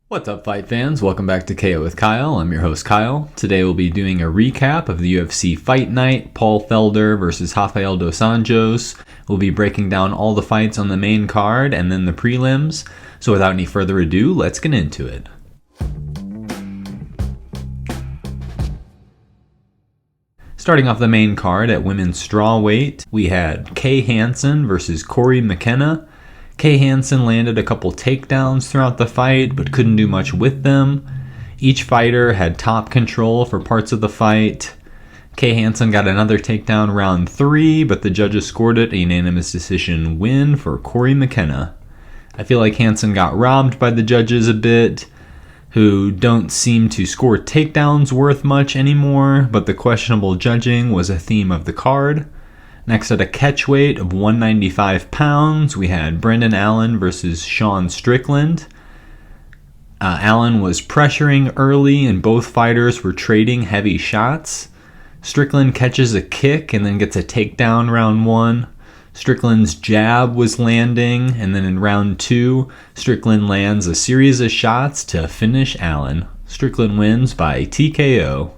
What's up, fight fans? Welcome back to KO with Kyle. I'm your host, Kyle. Today we'll be doing a recap of the UFC Fight Night, Paul Felder versus Rafael dos Anjos. We'll be breaking down all the fights on the main card and then the prelims. So without any further ado, let's get into it. Starting off the main card at women's strawweight, we had Hansen versus Cory McKennna. Hansen landed a couple takedowns throughout the fight, but couldn't do much with them. Each fighter had top control for parts of the fight. Hansen got another takedown round 3, but the judges scored it a unanimous decision win for Cory McKennna. I feel like Hansen got robbed by the judges a bit, who don't seem to score takedowns worth much anymore, but the questionable judging was a theme of the card. Next, at a catch weight of 195 pounds, we had Brendan Allen versus Strickland. Allen was pressuring early and both fighters were trading heavy shots. Strickland catches a kick and then gets a takedown round 1. Strickland's jab was landing, and then in round 2, Strickland lands a series of shots to finish Allen. Strickland wins by TKO.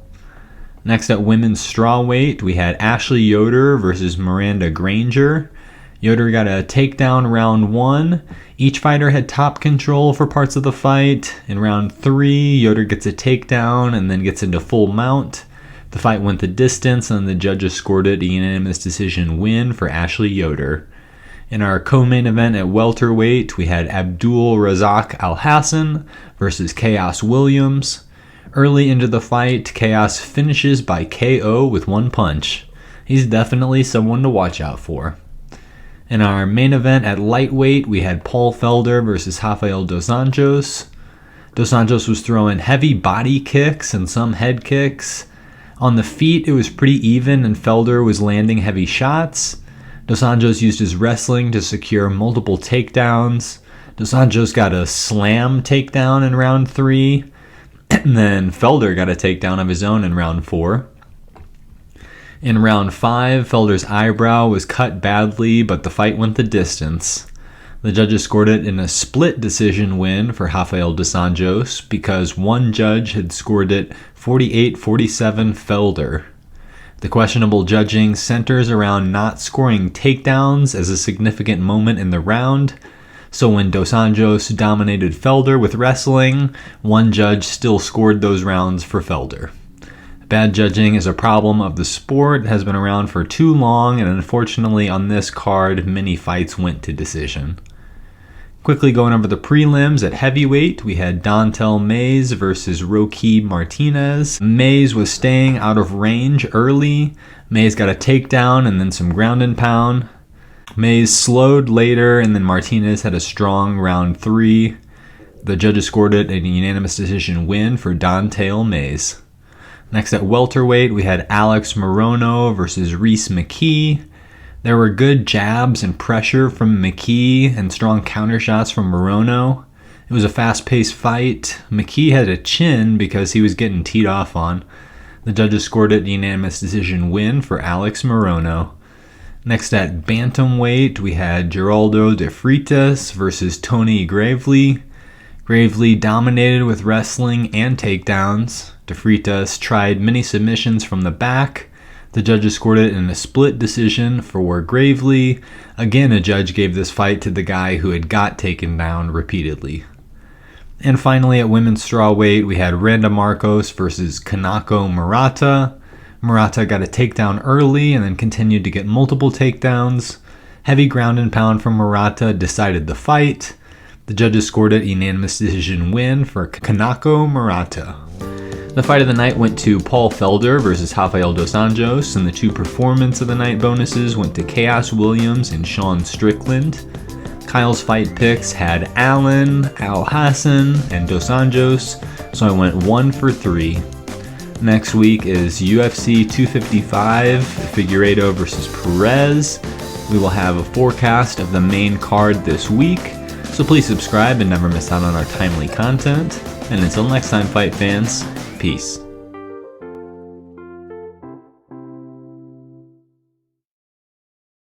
Next at women's strawweight, we had Yoder versus Miranda Granger. Yoder got a takedown round 1. Each fighter had top control for parts of the fight. In round 3, Yoder gets a takedown and then gets into full mount. The fight went the distance and the judges scored it a unanimous decision win for Yoder. In our co-main event at welterweight, we had Abdul Razak Alhassan versus Khaos Williams. Early into the fight, Khaos finishes by KO with one punch. He's definitely someone to watch out for. In our main event at lightweight, we had Paul Felder versus Rafael dos Anjos. Dos Anjos was throwing heavy body kicks and some head kicks. On the feet, it was pretty even and Felder was landing heavy shots. Dos Anjos used his wrestling to secure multiple takedowns. Dos Anjos got a slam takedown in round 3. And then Felder got a takedown of his own in round 4. In round 5, Felder's eyebrow was cut badly, but the fight went the distance. The judges scored it in a split decision win for Rafael dos Anjos because one judge had scored it 48-47 Felder. The questionable judging centers around not scoring takedowns as a significant moment in the round. So when dos Anjos dominated Felder with wrestling, one judge still scored those rounds for Felder. Bad judging is a problem of the sport, has been around for too long, and unfortunately on this card, many fights went to decision. Quickly going over the prelims at heavyweight, we had Dontel Mays versus Roque Martinez. Mays was staying out of range early. Mays got a takedown and then some ground and pound. Mays slowed later, and then Martinez had a strong round 3. The judges scored it a unanimous decision win for Dontel Mays. Next at welterweight, we had Alex Morono versus Rhys McKee. There were good jabs and pressure from McKee and strong counter shots from Morono. It was a fast-paced fight. McKee had a chin because he was getting teed off on. The judges scored it a unanimous decision win for Alex Morono. Next at bantamweight, we had Geraldo de Freitas versus Tony Gravely. Gravely dominated with wrestling and takedowns. De Freitas tried many submissions from the back. The judges scored it in a split decision for Gravely. Again, a judge gave this fight to the guy who had got taken down repeatedly. And finally, at women's strawweight, we had Randa Markos versus Kanako Murata. Murata got a takedown early and then continued to get multiple takedowns. Heavy ground and pound from Murata decided the fight. The judges scored it a unanimous decision win for Kanako Murata. The fight of the night went to Paul Felder versus Rafael dos Anjos, and the two performance of the night bonuses went to Khaos Williams and Strickland. Kyle's fight picks had Allen, Alhassan, and dos Anjos, so I went 1 for 3. Next week is UFC 255, Figueiredo versus Perez. We will have a forecast of the main card this week, so please subscribe and never miss out on our timely content. And until next time, fight fans, peace.